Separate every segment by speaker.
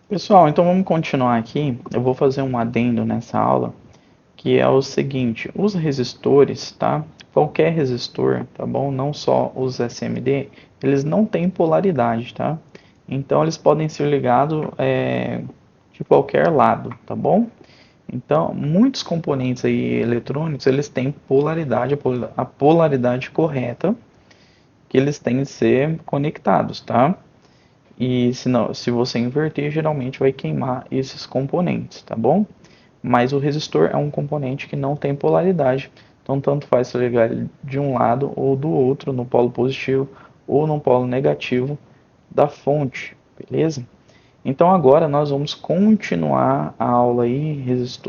Speaker 1: Pessoal, então vamos continuar aqui. Eu vou fazer um adendo nessa aula, que é o seguinte: os resistores, tá? Qualquer resistor, tá bom? Não só os SMD, eles não têm polaridade, tá? Então eles podem ser ligados de qualquer lado, tá bom? Então, muitos componentes aí eletrônicos, eles têm polaridade, a polaridade correta que eles têm que ser conectados, tá? E se, não, se você inverter, geralmente vai queimar esses componentes, tá bom? Mas o resistor é um componente que não tem polaridade, então tanto faz se ligar ele de um lado ou do outro, no polo positivo ou no polo negativo da fonte, beleza? Então agora nós vamos continuar a aula aí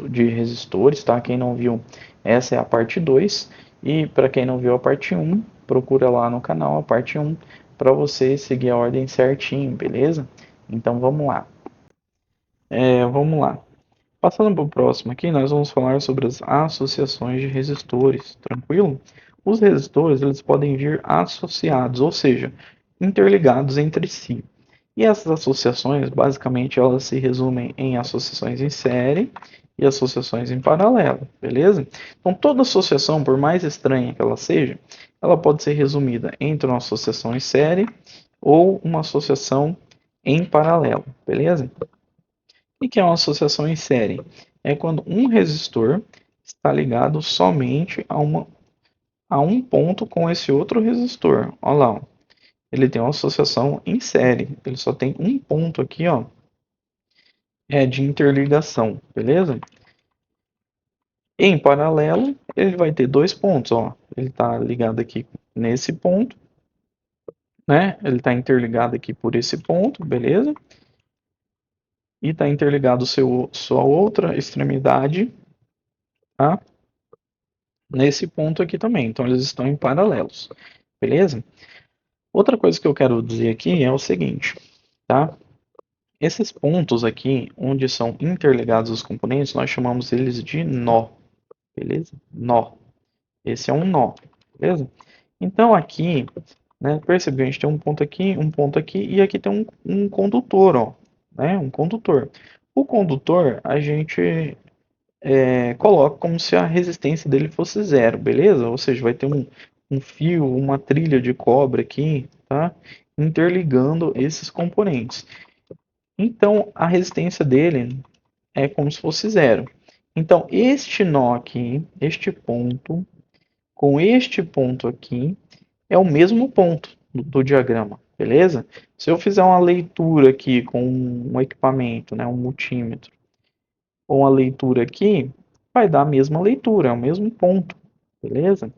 Speaker 1: de resistores, tá? Quem não viu, essa é a parte 2. E para quem não viu a parte um, procura lá no canal a parte um para você seguir a ordem certinho, beleza? Então vamos lá. Vamos lá. Passando para o próximo aqui, nós vamos falar sobre as associações de resistores, tranquilo? Os resistores, eles podem vir associados, ou seja, interligados entre si. E essas associações, basicamente, elas se resumem em associações em série e associações em paralelo, beleza? Então, toda associação, por mais estranha que ela seja, ela pode ser resumida entre uma associação em série ou uma associação em paralelo, beleza? O que é uma associação em série? É quando um resistor está ligado somente a um ponto com esse outro resistor. Olha lá, ó. Ele tem uma associação em série. Ele só tem um ponto aqui, ó, de interligação, beleza? Em paralelo, ele vai ter dois pontos, ó. Ele está ligado aqui nesse ponto, né? Ele está interligado aqui por esse ponto, beleza? E está interligado sua outra extremidade, tá? Nesse ponto aqui também. Então eles estão em paralelos, beleza? Outra coisa que eu quero dizer aqui é o seguinte, tá? Esses pontos aqui, onde são interligados os componentes, nós chamamos eles de nó, beleza? Nó. Esse é um nó, beleza? Então aqui, né, percebeu? A gente tem um ponto aqui e aqui tem um condutor, ó, né? Um condutor. O condutor a gente coloca como se a resistência dele fosse zero, beleza? Ou seja, vai ter um fio, uma trilha de cobre aqui, tá? Interligando esses componentes. Então, a resistência dele é como se fosse zero. Então, este nó aqui, este ponto, com este ponto aqui, é o mesmo ponto do diagrama, beleza? Se eu fizer uma leitura aqui com um equipamento, né, um multímetro, ou uma leitura aqui, vai dar a mesma leitura, é o mesmo ponto, beleza?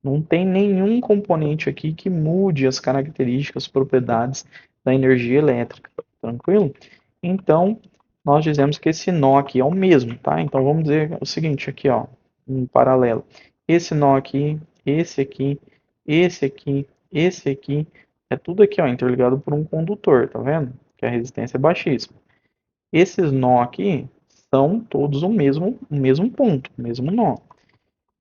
Speaker 1: Não tem nenhum componente aqui que mude as características, propriedades da energia elétrica, tranquilo? Então, nós dizemos que esse nó aqui é o mesmo, tá? Então, vamos dizer o seguinte aqui, ó, em paralelo. Esse nó aqui, esse aqui, esse aqui, esse aqui, é tudo aqui, ó, interligado por um condutor, tá vendo? Que a resistência é baixíssima. Esses nó aqui são todos o mesmo ponto, o mesmo nó.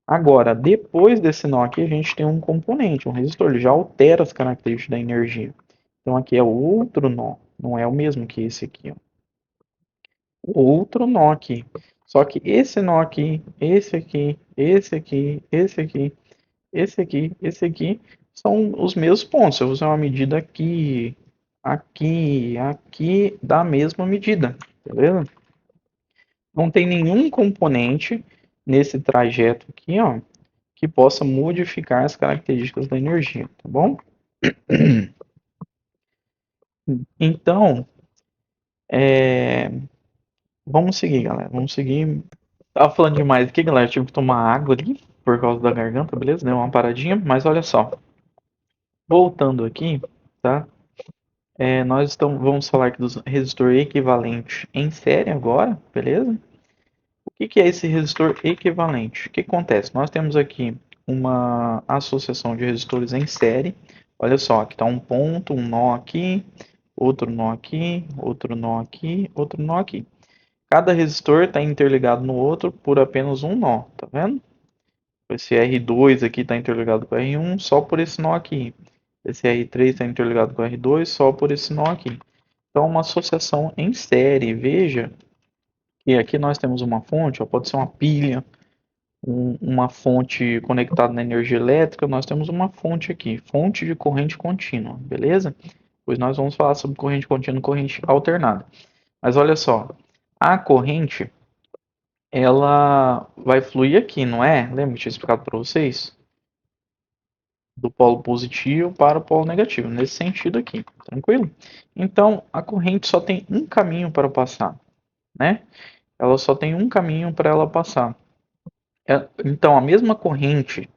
Speaker 1: Agora, depois desse nó aqui, a gente tem um componente, um resistor, ele já altera as características da energia. Então aqui é outro nó, não é o mesmo que esse aqui, ó. Outro nó aqui. Só que esse nó aqui, esse aqui, esse aqui, esse aqui, esse aqui, esse aqui, são os mesmos pontos. Se eu fizer uma medida aqui, aqui, aqui, dá a mesma medida, beleza? Não tem nenhum componente nesse trajeto aqui, ó, que possa modificar as características da energia, tá bom? Então, é, vamos seguir, galera. Vamos seguir. Tava falando demais aqui, galera. Tive que tomar água ali por causa da garganta, beleza? Deu uma paradinha, mas olha só. Voltando aqui, tá? Vamos falar aqui dos resistor equivalente em série agora, beleza? O que é esse resistor equivalente? O que acontece? Nós temos aqui uma associação de resistores em série. Olha só, aqui está um ponto, um nó aqui, outro nó aqui, outro nó aqui, outro nó aqui. Cada resistor está interligado no outro por apenas um nó, tá vendo? Esse R2 aqui está interligado com o R1 só por esse nó aqui. Esse R3 está interligado com o R2 só por esse nó aqui. Então, uma associação em série. Veja que aqui nós temos uma fonte, ó, pode ser uma pilha, uma fonte conectada na energia elétrica. Nós temos uma fonte aqui, fonte de corrente contínua, beleza? Pois nós vamos falar sobre corrente contínua e corrente alternada. Mas olha só, a corrente, ela vai fluir aqui, não é? Lembra que eu tinha explicado para vocês? Do polo positivo para o polo negativo, nesse sentido aqui, tranquilo? Então, a corrente só tem um caminho para passar, né? Ela só tem um caminho para ela passar. Então, a mesma corrente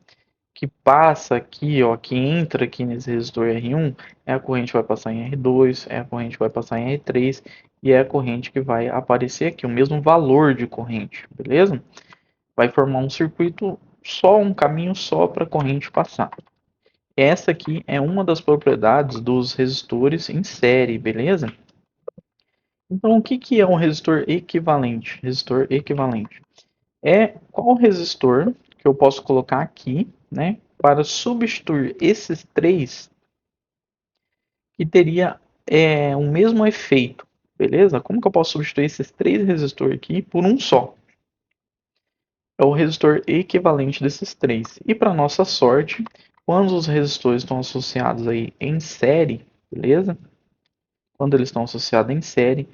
Speaker 1: que passa aqui, ó, que entra aqui nesse resistor R1, é a corrente que vai passar em R2, é a corrente que vai passar em R3 e é a corrente que vai aparecer aqui, o mesmo valor de corrente, beleza? Vai formar um circuito só, um caminho só para a corrente passar. Essa aqui é uma das propriedades dos resistores em série, beleza? Então, o que que é um resistor equivalente? Resistor equivalente é qual resistor que eu posso colocar aqui, né, para substituir esses três que teria o mesmo efeito, beleza? Como que eu posso substituir esses três resistores aqui por um só? É o resistor equivalente desses três. E para nossa sorte, quando os resistores estão associados aí em série, beleza? Quando eles estão associados em série,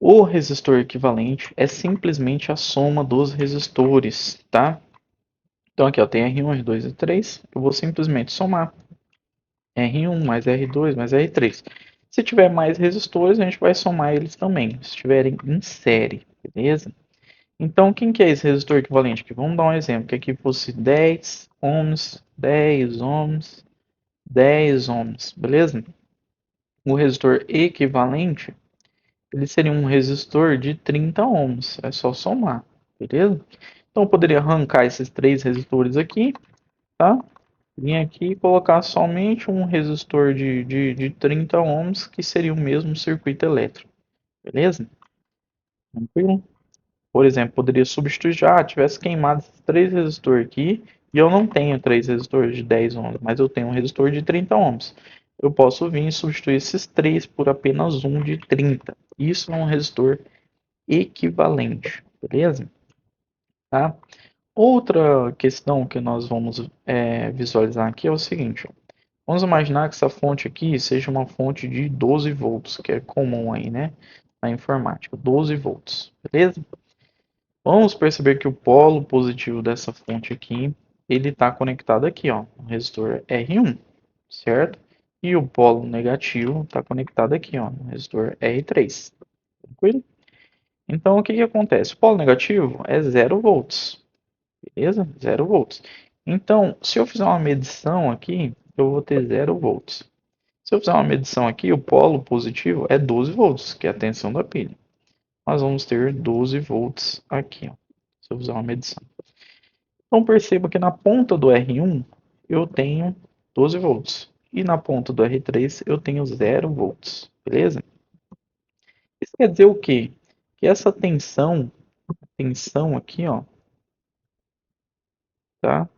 Speaker 1: o resistor equivalente é simplesmente a soma dos resistores, tá? Então aqui ó, tem R1, R2 e R3, eu vou simplesmente somar R1 mais R2 mais R3. Se tiver mais resistores, a gente vai somar eles também, se estiverem em série, beleza? Então, quem que é esse resistor equivalente aqui? Vamos dar um exemplo, que aqui fosse 10 ohms, 10 ohms, 10 ohms, beleza? O resistor equivalente, ele seria um resistor de 30 ohms, é só somar, beleza? Então, eu poderia arrancar esses três resistores aqui, tá? Vim aqui e colocar somente um resistor de 30 ohms, que seria o mesmo circuito elétrico, beleza? Tranquilo? Por exemplo, poderia substituir já, tivesse queimado esses três resistores aqui, e eu não tenho três resistores de 10 ohms, mas eu tenho um resistor de 30 ohms. Eu posso vir e substituir esses três por apenas um de 30. Isso é um resistor equivalente, beleza? Tá? Outra questão que nós vamos visualizar aqui é o seguinte, ó. Vamos imaginar que essa fonte aqui seja uma fonte de 12 volts, que é comum aí, né, na informática, 12 volts, beleza? Vamos perceber que o polo positivo dessa fonte aqui, ele está conectado aqui, ó, no resistor R1, certo? E o polo negativo está conectado aqui, ó, no resistor R3, tranquilo? Então, o que que acontece? O polo negativo é 0 volts, beleza? 0 volts. Então, se eu fizer uma medição aqui, eu vou ter 0 volts. Se eu fizer uma medição aqui, o polo positivo é 12 volts, que é a tensão da pilha. Nós vamos ter 12 volts aqui, ó, se eu fizer uma medição. Então perceba que na ponta do R1 eu tenho 12 volts e na ponta do R3 eu tenho 0 volts, beleza? Isso quer dizer o quê? Que essa tensão aqui, ó, tá?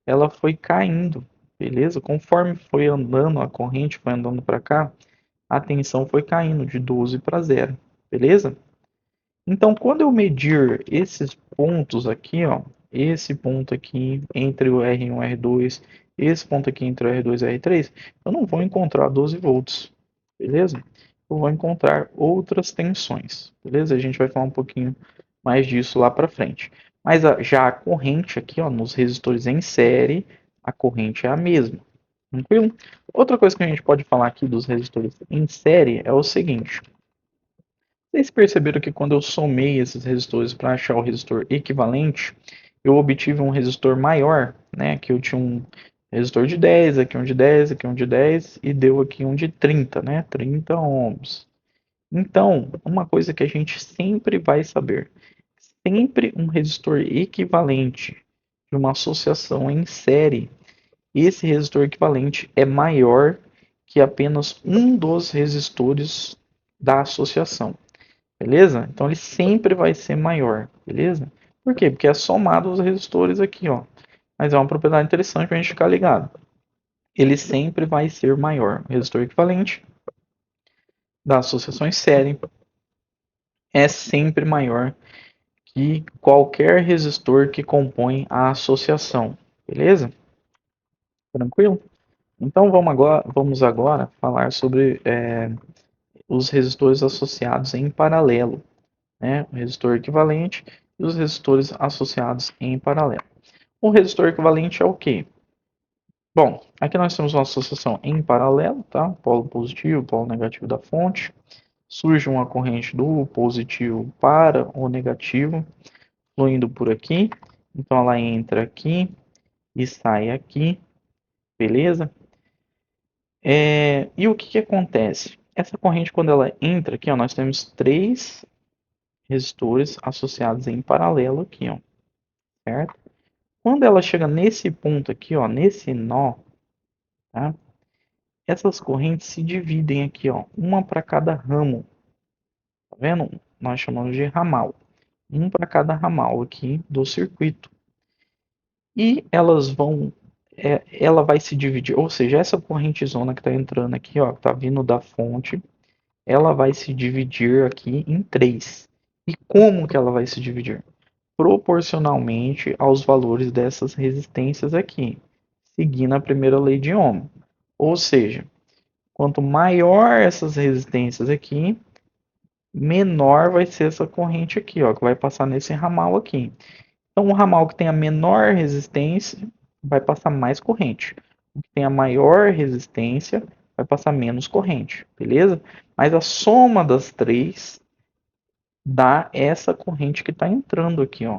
Speaker 1: Ela foi caindo, beleza? Conforme foi andando, a corrente foi andando para cá, a tensão foi caindo de 12 para 0, beleza? Então, quando eu medir esses pontos aqui, ó, esse ponto aqui entre o R1 e o R2, esse ponto aqui entre o R2 e o R3, eu não vou encontrar 12 volts, beleza? Eu vou encontrar outras tensões, beleza? A gente vai falar um pouquinho mais disso lá para frente. Mas já a corrente aqui, ó, nos resistores em série, a corrente é a mesma, tranquilo? Outra coisa que a gente pode falar aqui dos resistores em série é o seguinte: vocês perceberam que quando eu somei esses resistores para achar o resistor equivalente, eu obtive um resistor maior, né? Aqui eu tinha um resistor de 10, aqui um de 10, aqui um de 10 e deu aqui um de 30, né? 30 ohms. Então, uma coisa que a gente sempre vai saber, sempre um resistor equivalente de uma associação em série, esse resistor equivalente é maior que apenas um dos resistores da associação. Beleza? Então ele sempre vai ser maior, beleza? Por quê? Porque é somado os resistores aqui, ó. Mas é uma propriedade interessante para a gente ficar ligado. Ele sempre vai ser maior. O resistor equivalente da associação em série é sempre maior que qualquer resistor que compõe a associação. Beleza? Tranquilo? Então vamos agora falar sobre os resistores associados em paralelo, né? O resistor equivalente e os resistores associados em paralelo. O resistor equivalente é o quê? Bom, aqui nós temos uma associação em paralelo, tá? Polo positivo, polo negativo da fonte. Surge uma corrente do positivo para o negativo, fluindo por aqui. Então ela entra aqui e sai aqui, beleza? E o que acontece? Essa corrente, quando ela entra aqui, ó, nós temos três resistores associados em paralelo aqui, ó, certo? Quando ela chega nesse ponto aqui, ó, nesse nó, tá? Essas correntes se dividem aqui, ó, uma para cada ramo, tá vendo? Nós chamamos de ramal, um para cada ramal aqui do circuito. E ela vai se dividir, ou seja, essa corrente zona que está entrando aqui, ó, que está vindo da fonte, ela vai se dividir aqui em três. E como que ela vai se dividir? Proporcionalmente aos valores dessas resistências aqui, seguindo a primeira lei de Ohm. Ou seja, quanto maior essas resistências aqui, menor vai ser essa corrente aqui, ó, que vai passar nesse ramal aqui. Então, o ramal que tem a menor resistência vai passar mais corrente. O que tem a maior resistência vai passar menos corrente, beleza? Mas a soma das três dá essa corrente que está entrando aqui, ó.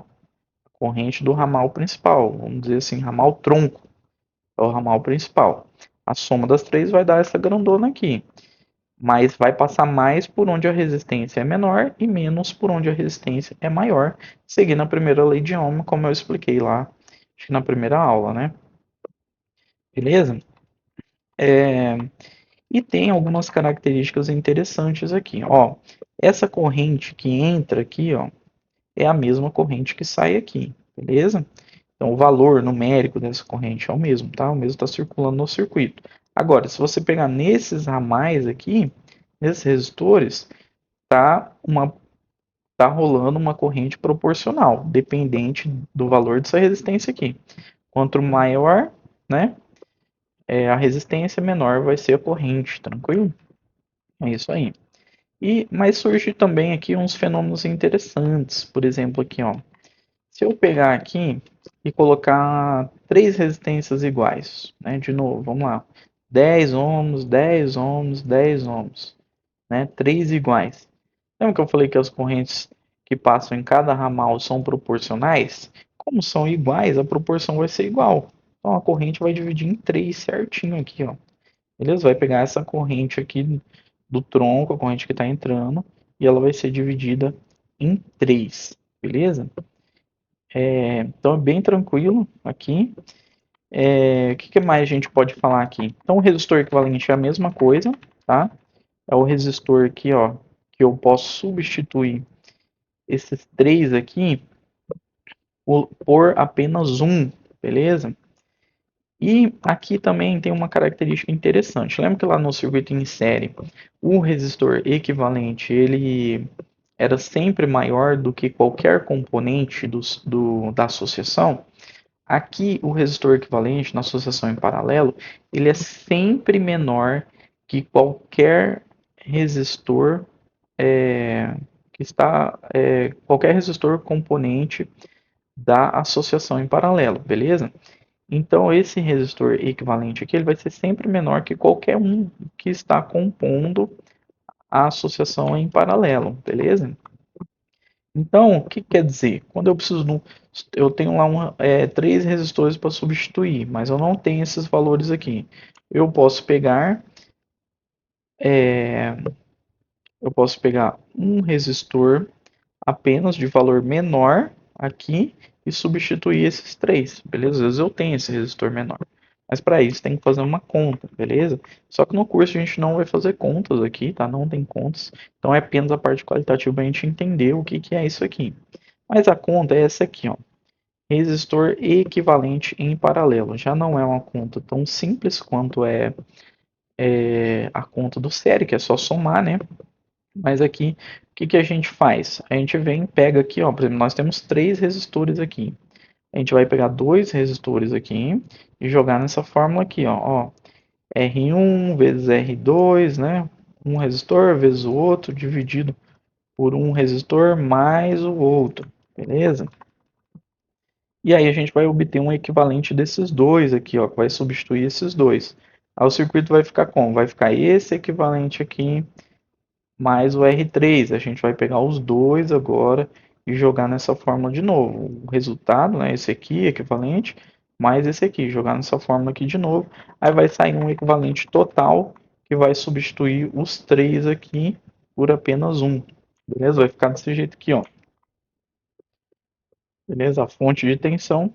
Speaker 1: A corrente do ramal principal, vamos dizer assim, ramal tronco, é o ramal principal. A soma das três vai dar essa grandona aqui, mas vai passar mais por onde a resistência é menor e menos por onde a resistência é maior, seguindo a primeira lei de Ohm, como eu expliquei lá, acho que na primeira aula, né? Beleza? É, e tem algumas características interessantes aqui, ó. Essa corrente que entra aqui, ó, é a mesma corrente que sai aqui, beleza? Então o valor numérico dessa corrente é o mesmo, tá? O mesmo está circulando no circuito. Agora, se você pegar nesses ramais aqui, nesses resistores, tá rolando uma corrente proporcional, dependente do valor dessa resistência aqui. Quanto maior, né, a resistência, menor vai ser a corrente, tranquilo? É isso aí. Mas surge também aqui uns fenômenos interessantes. Por exemplo, aqui, ó, se eu pegar aqui e colocar três resistências iguais, né, de novo, vamos lá, 10 ohms, 10 ohms, 10 ohms, né, três iguais. Lembra que eu falei que as correntes que passam em cada ramal são proporcionais? Como são iguais, a proporção vai ser igual. Então a corrente vai dividir em três certinho aqui, ó. Beleza? Vai pegar essa corrente aqui do tronco, a corrente que está entrando, e ela vai ser dividida em três. Beleza? Então é bem tranquilo aqui. O que mais a gente pode falar aqui? Então o resistor equivalente é a mesma coisa, tá? É o resistor aqui, ó, que eu posso substituir esses três aqui por apenas um, beleza? E aqui também tem uma característica interessante. Lembra que lá no circuito em série, o resistor equivalente ele era sempre maior do que qualquer componente da associação? Aqui o resistor equivalente na associação em paralelo, ele é sempre menor que qualquer resistor qualquer resistor componente da associação em paralelo, beleza? Então esse resistor equivalente aqui ele vai ser sempre menor que qualquer um que está compondo a associação em paralelo, beleza? Então, o que quer dizer? Quando eu preciso eu tenho lá três resistores para substituir, mas eu não tenho esses valores aqui. Eu posso pegar, é, eu posso pegar um resistor apenas de valor menor aqui e substituir esses três, beleza? Às vezes eu tenho esse resistor menor. Mas para isso tem que fazer uma conta, beleza? Só que no curso a gente não vai fazer contas aqui, tá? Não tem contas. Então é apenas a parte qualitativa para a gente entender o que é isso aqui. Mas a conta é essa aqui, ó. Resistor equivalente em paralelo. Já não é uma conta tão simples quanto é a conta do série, que é só somar, né? Mas aqui, o que que a gente faz? A gente vem, pega aqui, ó, por exemplo, nós temos três resistores aqui. A gente vai pegar dois resistores aqui e jogar nessa fórmula aqui, ó, R1 vezes R2, né? Um resistor vezes o outro, dividido por um resistor mais o outro, beleza? E aí a gente vai obter um equivalente desses dois aqui, ó, que vai substituir esses dois. Aí o circuito vai ficar como? Vai ficar esse equivalente aqui mais o R3. A gente vai pegar os dois agora e jogar nessa fórmula de novo. O resultado, né, esse aqui, equivalente, mais esse aqui, jogar nessa fórmula aqui de novo. Aí vai sair um equivalente total que vai substituir os três aqui por apenas um. Beleza? Vai ficar desse jeito aqui, ó. Beleza? A fonte de tensão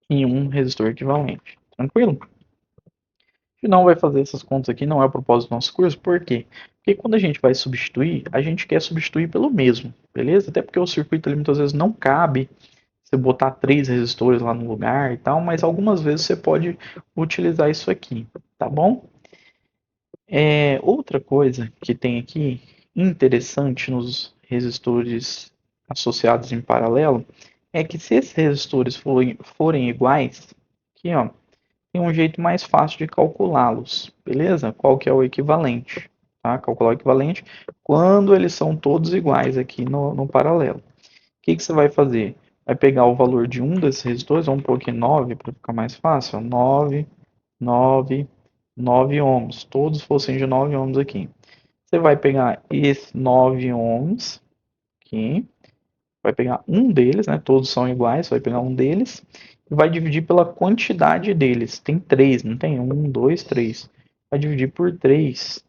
Speaker 1: e um resistor equivalente. Tranquilo? A gente não vai fazer essas contas aqui, não é o propósito do nosso curso, por quê? Porque quando a gente vai substituir, a gente quer substituir pelo mesmo, beleza? Até porque o circuito ali muitas vezes não cabe você botar três resistores lá no lugar e tal, mas algumas vezes você pode utilizar isso aqui, tá bom? Outra coisa que tem aqui interessante nos resistores associados em paralelo é que se esses resistores forem iguais, aqui ó, tem um jeito mais fácil de calculá-los, beleza? Qual que é o equivalente? Tá? Calcular o equivalente quando eles são todos iguais aqui no paralelo. O que que você vai fazer? Vai pegar o valor de um desses resistores, vamos pôr aqui 9 para ficar mais fácil, 9, 9, 9 ohms, todos fossem de 9 ohms aqui. Você vai pegar esse 9 ohms aqui, vai pegar um deles, né? Todos são iguais, você vai pegar um deles e vai dividir pela quantidade deles. Tem três, não tem? Um, dois, três. Vai dividir por 3.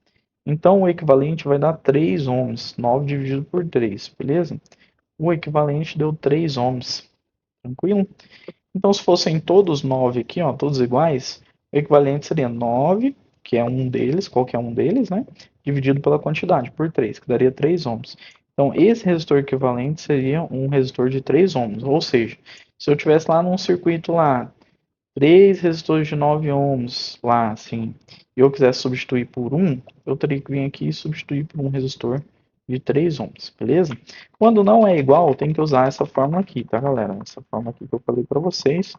Speaker 1: Então o equivalente vai dar 3 ohms. 9 dividido por 3, beleza? O equivalente deu 3 ohms. Tranquilo? Então se fossem todos 9 aqui, ó, todos iguais, o equivalente seria 9, que é um deles, qualquer um deles, né? Dividido pela quantidade, por 3, que daria 3 ohms. Então, esse resistor equivalente seria um resistor de 3 ohms. Ou seja, se eu tivesse lá num circuito lá, 3 resistores de 9 ohms lá, assim, e eu quisesse substituir por um, eu teria que vir aqui e substituir por um resistor de 3 ohms, beleza? Quando não é igual, tem que usar essa fórmula aqui, tá, galera? Essa fórmula aqui que eu falei para vocês,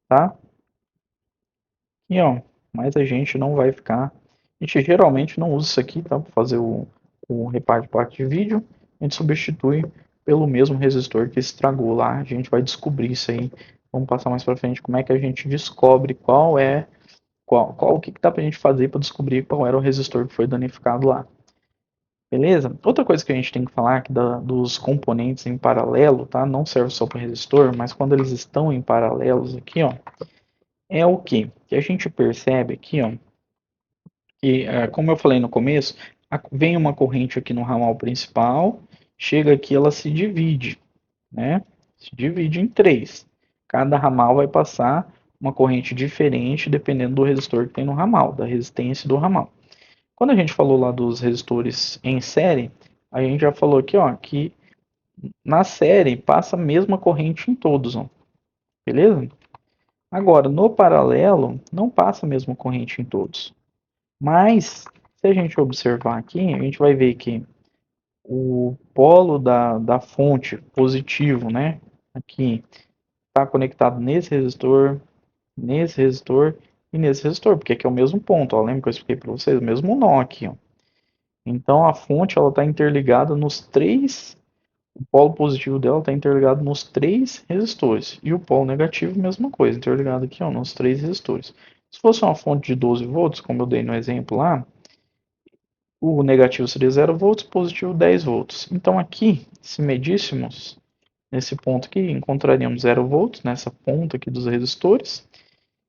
Speaker 1: tá? E ó, mas a gente não vai ficar. A gente geralmente não usa isso aqui, tá? Para fazer o reparo de placa de vídeo. A gente substitui pelo mesmo resistor que estragou lá. A gente vai descobrir isso aí. Vamos passar mais para frente como é que a gente descobre qual o que, que dá pra gente fazer para descobrir qual era o resistor que foi danificado lá. Beleza? Outra coisa que a gente tem que falar aqui dos componentes em paralelo, tá? Não serve só para resistor, mas quando eles estão em paralelos aqui, ó, é o que? Que a gente percebe aqui, ó, que, como eu falei no começo, vem uma corrente aqui no ramal principal, chega aqui, ela se divide, né? Se divide em três. Cada ramal vai passar uma corrente diferente dependendo do resistor que tem no ramal, da resistência do ramal. Quando a gente falou lá dos resistores em série, a gente já falou aqui, ó, que na série passa a mesma corrente em todos, ó, beleza? Agora, no paralelo, não passa a mesma corrente em todos. Mas, se a gente observar aqui, a gente vai ver que o polo da fonte positivo, né, aqui, está conectado nesse resistor e nesse resistor, porque aqui é o mesmo ponto, ó, lembra que eu expliquei para vocês? O mesmo nó aqui, ó. Então, a fonte ela está interligada nos três, o polo positivo dela está interligado nos três resistores, e o polo negativo, mesma coisa, interligado aqui, ó, nos três resistores. Se fosse uma fonte de 12 volts, como eu dei no exemplo lá, o negativo seria 0 volts, positivo 10 volts. Então aqui, se medíssemos nesse ponto aqui, encontraríamos 0 volts nessa ponta aqui dos resistores.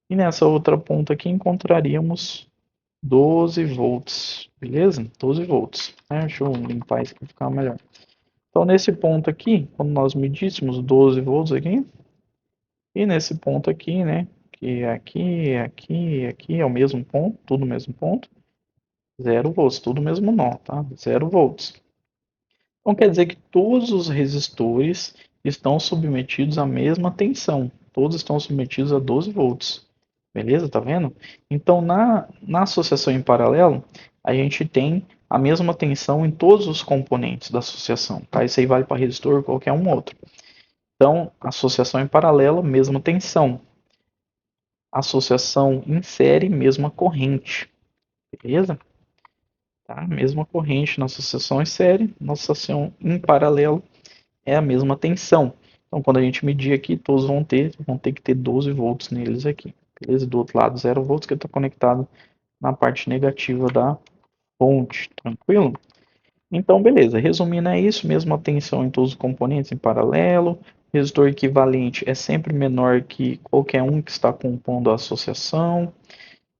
Speaker 1: E nessa outra ponta aqui encontraríamos 12 volts, beleza? 12 volts. Deixa eu limpar isso para ficar melhor. Então nesse ponto aqui, quando nós medíssemos 12 volts aqui, e nesse ponto aqui, né, que é aqui é o mesmo ponto, tudo o mesmo ponto, 0 volts, tudo o mesmo nó, tá? 0 volts. Então quer dizer que todos os resistores estão submetidos à mesma tensão. Todos estão submetidos a 12 volts. Beleza? Tá vendo? Então, na associação em paralelo, a gente tem a mesma tensão em todos os componentes da associação, tá? Isso aí vale para resistor ou qualquer um outro. Então, associação em paralelo, mesma tensão. Associação em série, mesma corrente. Beleza? Tá? Mesma corrente na associação em série, na associação em paralelo é a mesma tensão. Então, quando a gente medir aqui, todos vão ter que ter 12 volts neles aqui. Beleza? Do outro lado, 0 volts, que está conectado na parte negativa da fonte. Tranquilo? Então, beleza. Resumindo, é isso. Mesma tensão em todos os componentes em paralelo. Resistor equivalente é sempre menor que qualquer um que está compondo a associação.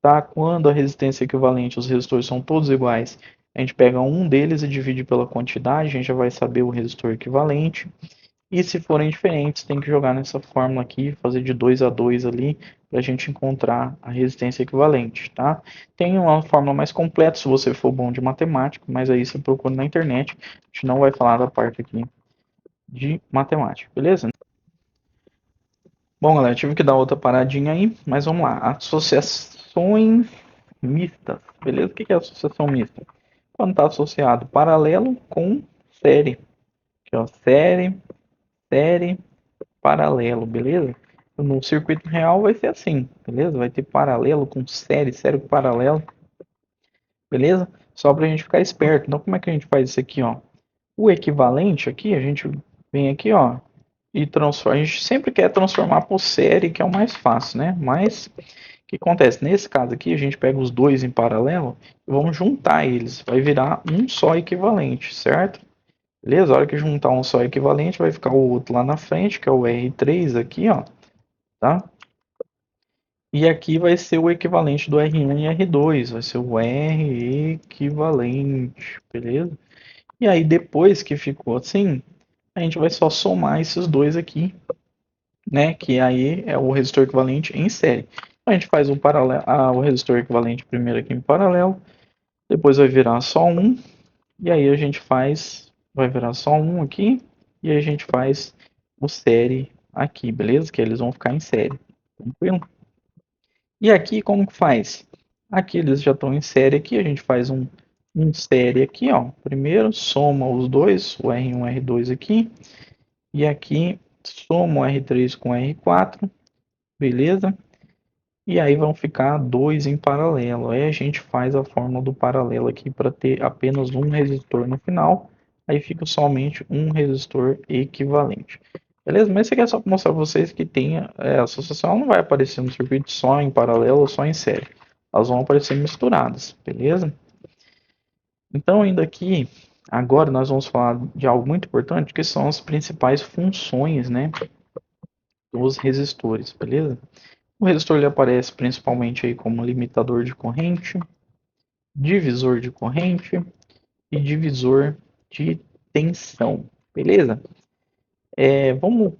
Speaker 1: Tá? Quando a resistência equivalente, os resistores são todos iguais, a gente pega um deles e divide pela quantidade, a gente já vai saber o resistor equivalente. E se forem diferentes, tem que jogar nessa fórmula aqui, fazer de 2 a 2 ali, para a gente encontrar a resistência equivalente, tá? Tem uma fórmula mais completa se você for bom de matemática, mas aí você procura na internet. A gente não vai falar da parte aqui de matemática, beleza? Bom, galera, tive que dar outra paradinha aí, mas vamos lá. Associações mistas, beleza? O que é associação mista? Quando está associado paralelo com série. Aqui, ó, série, paralelo, beleza? No circuito real vai ser assim, beleza? Vai ter paralelo com série, série com paralelo, beleza? Só para a gente ficar esperto. Então, como é que a gente faz isso aqui, ó? O equivalente aqui, a gente vem aqui, ó, e transforma. A gente sempre quer transformar por série, que é o mais fácil, né? Mas o que acontece? Nesse caso aqui, a gente pega os dois em paralelo e vamos juntar eles. Vai virar um só equivalente, certo? Beleza? A hora que juntar um só equivalente, vai ficar o outro lá na frente, que é o R3 aqui, ó, tá? E aqui vai ser o equivalente do R1 e R2, vai ser o R equivalente, beleza? E aí depois que ficou assim, a gente vai só somar esses dois aqui, né? Que aí é o resistor equivalente em série. A gente faz o resistor equivalente primeiro aqui em paralelo, depois vai virar só um, e aí a gente vai virar só um aqui, e aí a gente faz o série aqui, beleza? Que eles vão ficar em série, tranquilo? E aqui como que faz? Aqui eles já estão em série aqui, a gente faz um série aqui, ó. Primeiro soma os dois, o R1 e R2 aqui, e aqui soma o R3 com o R4, beleza? E aí vão ficar dois em paralelo. Aí a gente faz a fórmula do paralelo aqui para ter apenas um resistor no final. Aí fica somente um resistor equivalente. Beleza? Mas isso aqui é só para mostrar para vocês que tem a associação não vai aparecer no circuito só em paralelo ou só em série. Elas vão aparecer misturadas, beleza? Então, ainda aqui, agora nós vamos falar de algo muito importante, que são as principais funções, né, dos resistores, beleza? O resistor ele aparece principalmente aí como limitador de corrente, divisor de corrente e divisor de tensão, beleza? Vamos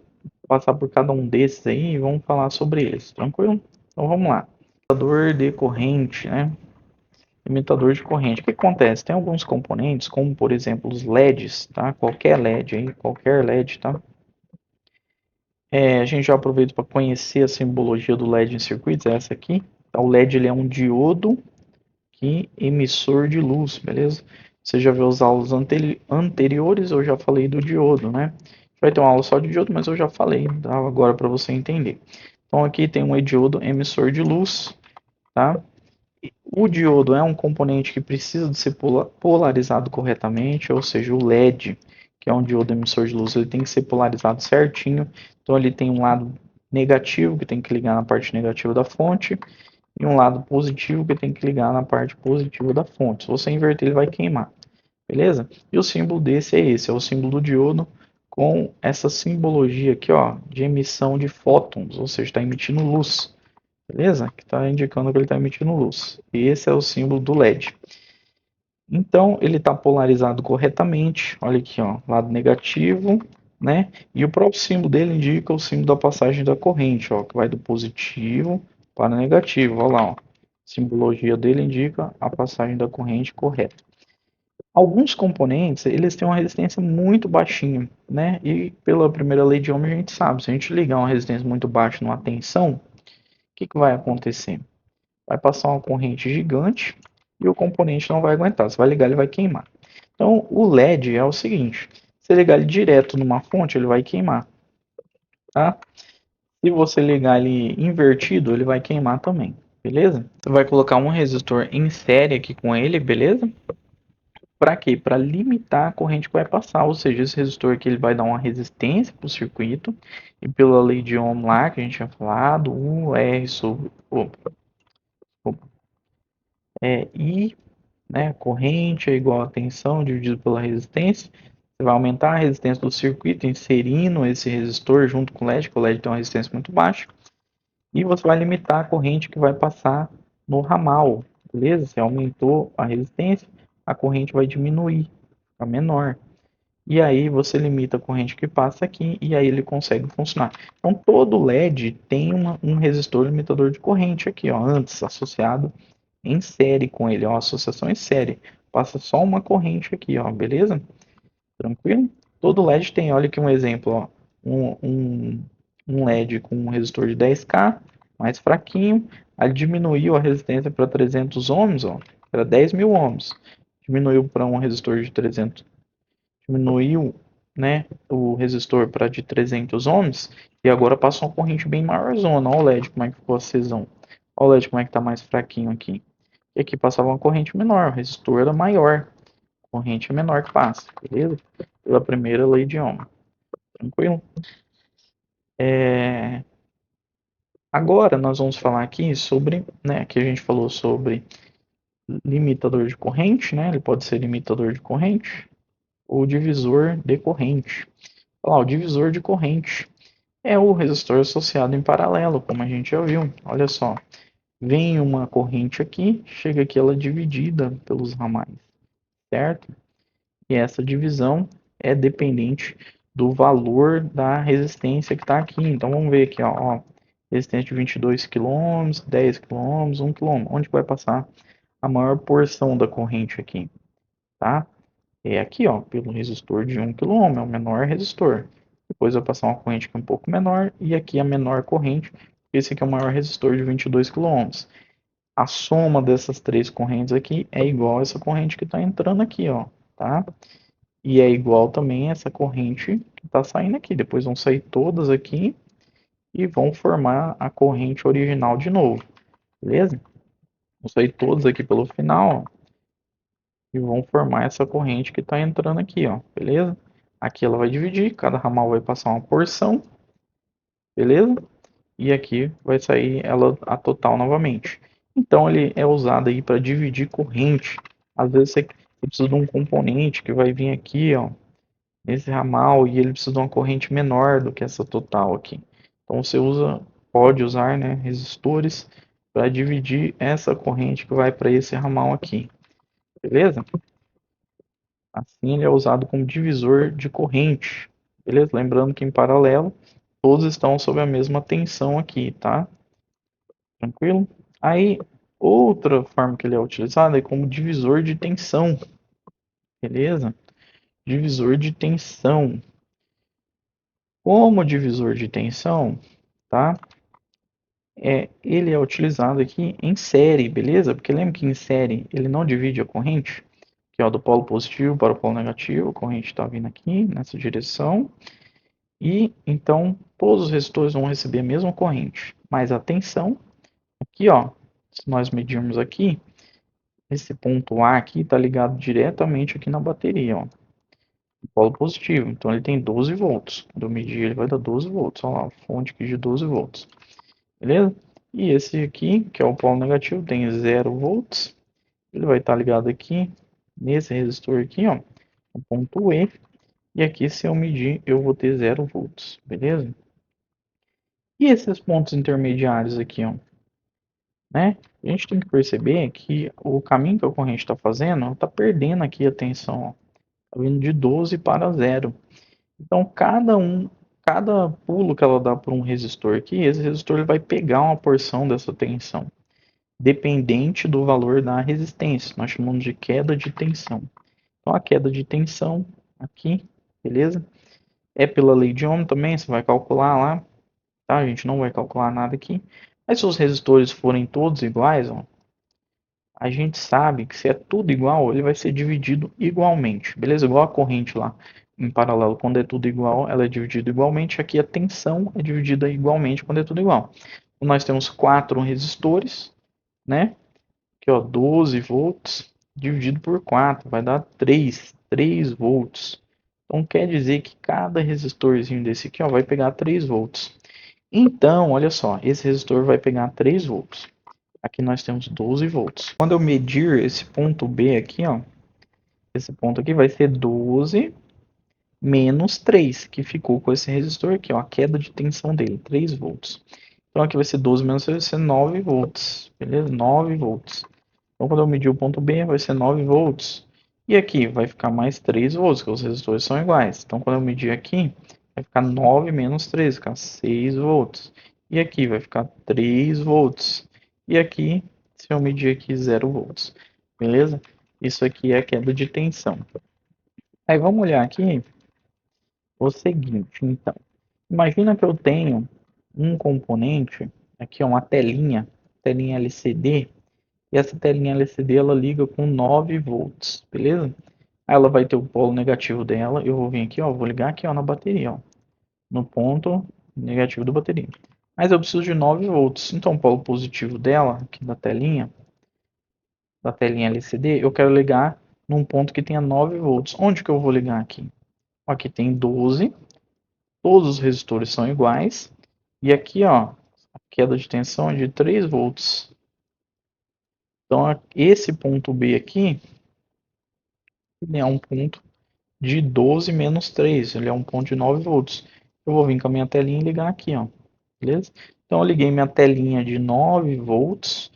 Speaker 1: passar por cada um desses aí e vamos falar sobre eles, tranquilo? Então vamos lá. Limitador de corrente, né? Limitador de corrente. O que acontece? Tem alguns componentes, como por exemplo os LEDs, tá? Qualquer LED aí, qualquer LED, tá? A gente já aproveita para conhecer a simbologia do LED em circuitos, é essa aqui. Tá? O LED ele é um diodo que emissor de luz, beleza? Você já viu as aulas anteriores, eu já falei do diodo, né? Vai ter uma aula só de diodo, mas eu já falei, tá? Agora para você entender. Então aqui tem um diodo emissor de luz, tá? O diodo é um componente que precisa de ser polarizado corretamente, ou seja, o LED, que é um diodo emissor de luz, ele tem que ser polarizado certinho. Então ele tem um lado negativo que tem que ligar na parte negativa da fonte e um lado positivo que tem que ligar na parte positiva da fonte. Se você inverter, ele vai queimar, beleza? E o símbolo desse é esse, é o símbolo do diodo com essa simbologia aqui, ó, de emissão de fótons, ou seja, está emitindo luz, beleza? Que está indicando que ele está emitindo luz. E esse é o símbolo do LED. Então, ele está polarizado corretamente, olha aqui, ó, lado negativo, né? E o próprio símbolo dele indica o símbolo da passagem da corrente, ó, que vai do positivo para negativo, olha lá, ó. A simbologia dele indica a passagem da corrente correta. Alguns componentes, eles têm uma resistência muito baixinha, né? E pela primeira lei de Ohm a gente sabe, se a gente ligar uma resistência muito baixa numa tensão, o que vai acontecer? Vai passar uma corrente gigante e o componente não vai aguentar. Você vai ligar, ele vai queimar. Então, o LED é o seguinte: se ligar ele direto numa fonte, ele vai queimar, tá? Se você ligar ele invertido, ele vai queimar também, beleza? Você vai colocar um resistor em série aqui com ele, beleza? Para quê? Para limitar a corrente que vai passar, ou seja, esse resistor aqui ele vai dar uma resistência para o circuito e pela lei de Ohm lá que a gente tinha falado, o R sobre I, né, corrente é igual a tensão dividido pela resistência. Você vai aumentar a resistência do circuito inserindo esse resistor junto com o LED, porque o LED tem uma resistência muito baixa, e você vai limitar a corrente que vai passar no ramal, beleza? Você aumentou a resistência, a corrente vai diminuir, ficar menor. E aí você limita a corrente que passa aqui e aí ele consegue funcionar. Então todo LED tem um resistor limitador de corrente aqui, ó, antes associado em série com ele, ó, associação em série. Passa só uma corrente aqui, ó, beleza? Tranquilo? Todo LED tem, olha aqui um exemplo, ó, um, um, um LED com um resistor de 10K, mais fraquinho, aí diminuiu a resistência para 300 ohms, ó, era 10.000 ohms, diminuiu para um resistor de 300, diminuiu, né, o resistor para de 300 ohms e agora passou uma corrente bem maior zona. Olha o LED como é que ficou acesão. Olha o LED como é que está mais fraquinho aqui. E aqui passava uma corrente menor, o resistor era maior, a corrente é menor que passa, beleza? Pela primeira lei de Ohm. Tranquilo? Agora nós vamos falar aqui sobre, né, aqui a gente falou sobre limitador de corrente, né? Ele pode ser limitador de corrente ou divisor de corrente. Olha lá, o divisor de corrente é o resistor associado em paralelo, como a gente já viu. Olha só, vem uma corrente aqui, chega aqui ela é dividida pelos ramais, certo? E essa divisão é dependente do valor da resistência que está aqui. Então vamos ver aqui, ó, resistência de 22 km, 10 km, 1 km. Onde vai passar a maior porção da corrente aqui, tá? É aqui, ó, pelo resistor de 1 km, é o menor resistor. Depois vai passar uma corrente que é um pouco menor e aqui a menor corrente. Esse aqui é o maior resistor de 22 km. A soma dessas três correntes aqui é igual a essa corrente que está entrando aqui, ó, tá? E é igual também essa corrente que está saindo aqui. Depois vão sair todas aqui e vão formar a corrente original de novo, beleza? Vão sair todas aqui pelo final, ó, e vão formar essa corrente que está entrando aqui, ó, beleza? Aqui ela vai dividir, cada ramal vai passar uma porção, beleza? E aqui vai sair ela a total novamente. Então ele é usado aí para dividir corrente. Às vezes você precisa de um componente que vai vir aqui, ó, nesse ramal e ele precisa de uma corrente menor do que essa total aqui. Então você pode usar, né, resistores para dividir essa corrente que vai para esse ramal aqui, beleza? Assim ele é usado como divisor de corrente, beleza? Lembrando que em paralelo todos estão sob a mesma tensão aqui, tá? Tranquilo? Aí outra forma que ele é utilizado é como divisor de tensão, beleza? Divisor de tensão. Como divisor de tensão, tá? Ele é utilizado aqui em série, beleza? Porque lembra que em série ele não divide a corrente, que é do polo positivo para o polo negativo, a corrente está vindo aqui nessa direção, e então todos os resistores vão receber a mesma corrente, mas a tensão, aqui ó, se nós medirmos aqui, esse ponto A aqui está ligado diretamente aqui na bateria, ó, no polo positivo, então ele tem 12 volts, quando eu medir ele vai dar 12 volts, olha lá, a fonte aqui de 12 volts. Beleza? E esse aqui, que é o polo negativo, tem 0 volts. Ele vai estar ligado aqui, nesse resistor aqui, ó, no ponto E. E aqui, se eu medir, eu vou ter 0 volts, beleza? E esses pontos intermediários aqui, ó, né? A gente tem que perceber que o caminho que a corrente está fazendo, está perdendo aqui a tensão, ó. Tá vindo de 12 para 0. Então, cada pulo que ela dá por um resistor aqui, esse resistor ele vai pegar uma porção dessa tensão, dependente do valor da resistência. Nós chamamos de queda de tensão. Então, a queda de tensão aqui, beleza? É pela lei de Ohm também, você vai calcular lá, tá? A gente não vai calcular nada aqui, Mas se os resistores forem todos iguais, ó, a gente sabe que se é tudo igual, ele vai ser dividido igualmente, beleza? Igual a corrente lá em paralelo, quando é tudo igual, ela é dividida igualmente. Aqui a tensão é dividida igualmente quando é tudo igual. Então, nós temos 4 resistores, né? Aqui, ó, 12 volts dividido por 4 vai dar 3 volts. Então quer dizer que cada resistorzinho desse aqui, ó, vai pegar 3 volts. Então, olha só, esse resistor vai pegar 3 volts. Aqui nós temos 12 volts. Quando eu medir esse ponto B aqui, ó, esse ponto aqui vai ser 12 menos 3, que ficou com esse resistor aqui, ó, a queda de tensão dele, 3 volts. Então aqui vai ser 12 menos 3, vai ser 9 volts, beleza? 9 volts. Então quando eu medir o ponto B, vai ser 9 volts. E aqui vai ficar mais 3 volts, que os resistores são iguais. Então quando eu medir aqui, vai ficar 9 menos 3, vai ficar 6 volts. E aqui vai ficar 3 volts. E aqui, se eu medir aqui, 0 volts. Beleza? Isso aqui é a queda de tensão. Aí vamos olhar aqui o seguinte, então. Imagina que eu tenho um componente, aqui é uma telinha LCD, e essa telinha LCD ela liga com 9 volts, beleza? Aí ela vai ter o polo negativo dela, eu vou vir aqui, ó, vou ligar aqui, ó, na bateria, ó, no ponto negativo da bateria. Mas eu preciso de 9 volts, então o polo positivo dela, aqui da telinha LCD, eu quero ligar num ponto que tenha 9 volts. Onde que eu vou ligar aqui? Aqui tem 12, todos os resistores são iguais, e aqui, ó, a queda de tensão é de 3 volts. Então, esse ponto B aqui, ele é um ponto de 12 menos 3, ele é um ponto de 9 volts. Eu vou vir com a minha telinha e ligar aqui, ó, beleza? Então, eu liguei minha telinha de 9 volts,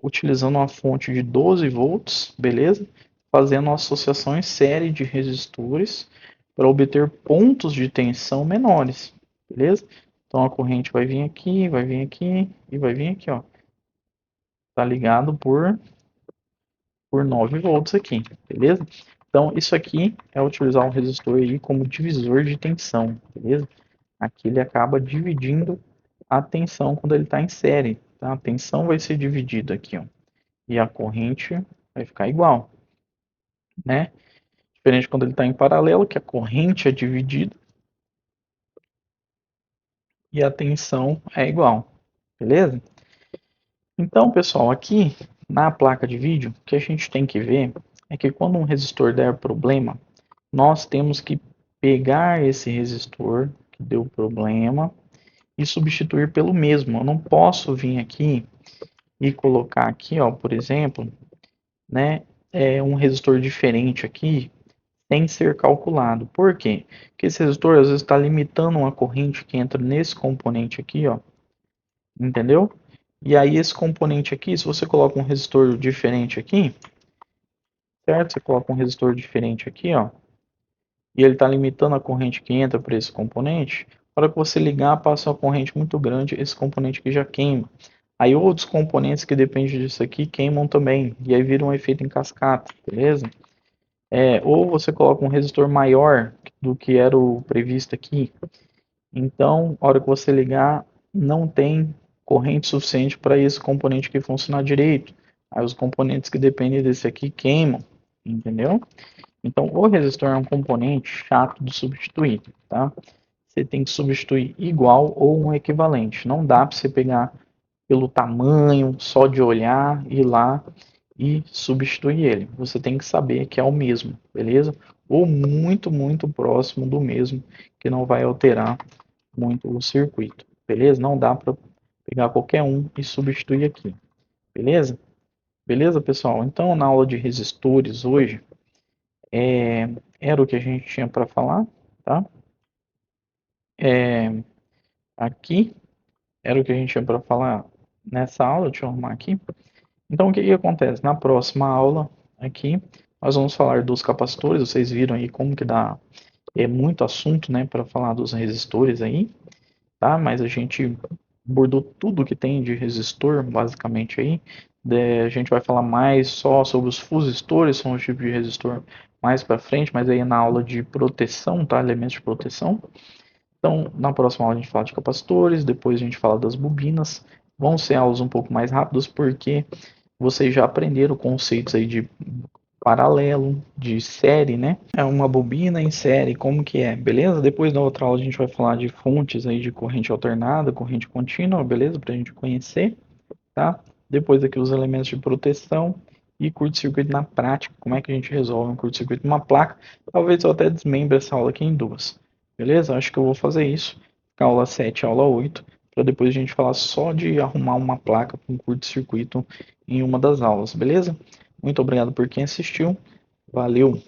Speaker 1: utilizando uma fonte de 12 volts, beleza? Fazendo uma associação em série de resistores para obter pontos de tensão menores, beleza? Então, a corrente vai vir aqui e vai vir aqui, ó. Tá ligado por 9 volts aqui, beleza? Então, isso aqui é utilizar um resistor aí como divisor de tensão, beleza? Aqui ele acaba dividindo a tensão quando ele está em série, tá? A tensão vai ser dividida aqui, ó, e a corrente vai ficar igual, né? Diferente quando ele está em paralelo, que a corrente é dividida e a tensão é igual, beleza? Então, pessoal, aqui na placa de vídeo, o que a gente tem que ver é que quando um resistor der problema, nós temos que pegar esse resistor que deu problema e substituir pelo mesmo. Eu não posso vir aqui e colocar aqui, ó, por exemplo, né, um resistor diferente aqui sem ser calculado. Por quê? Porque esse resistor às vezes está limitando uma corrente que entra nesse componente aqui, ó, entendeu? E aí esse componente aqui, se você coloca um resistor diferente aqui, certo? Você coloca um resistor diferente aqui, ó, e ele está limitando a corrente que entra para esse componente, para que você ligar, passa uma corrente muito grande, esse componente aqui já queima. Aí outros componentes que dependem disso aqui queimam também, e aí vira um efeito em cascata, beleza? Ou você coloca um resistor maior do que era o previsto aqui, então, a hora que você ligar, não tem corrente suficiente para esse componente aqui funcionar direito. Aí os componentes que dependem desse aqui queimam, entendeu? Então, o resistor é um componente chato de substituir, tá? Você tem que substituir igual ou um equivalente. Não dá para você pegar pelo tamanho, só de olhar, ir lá e substituir ele. Você tem que saber que é o mesmo, beleza? Ou muito, muito próximo do mesmo, que não vai alterar muito o circuito, beleza? Não dá para pegar qualquer um e substituir aqui, beleza? Beleza, pessoal? Então, na aula de resistores hoje, era o que a gente tinha para falar, tá? É, aqui era o que a gente tinha para falar nessa aula. Deixa eu arrumar aqui. Então, o que que acontece? Na próxima aula, aqui, nós vamos falar dos capacitores. Vocês viram aí como que dá muito assunto, né, para falar dos resistores aí, tá? Mas a gente abordou tudo que tem de resistor, basicamente aí. A gente vai falar mais só sobre os fusistores, são os tipos de resistor mais para frente, mas aí na aula de proteção, tá? Elementos de proteção. Então, na próxima aula a gente fala de capacitores, depois a gente fala das bobinas Vão ser aulas um pouco mais rápidas porque vocês já aprenderam conceitos aí de paralelo, de série, né? É uma bobina em série, como que é, beleza? Depois na outra aula a gente vai falar de fontes aí de corrente alternada, corrente contínua, beleza? Pra gente conhecer, tá? Depois aqui os elementos de proteção e curto-circuito na prática, como é que a gente resolve um curto-circuito numa placa. Talvez eu até desmembre essa aula aqui em duas, beleza? Acho que eu vou fazer isso, aula 7 e aula 8, para depois a gente falar só de arrumar uma placa com curto-circuito em uma das aulas, beleza? Muito obrigado por quem assistiu, valeu!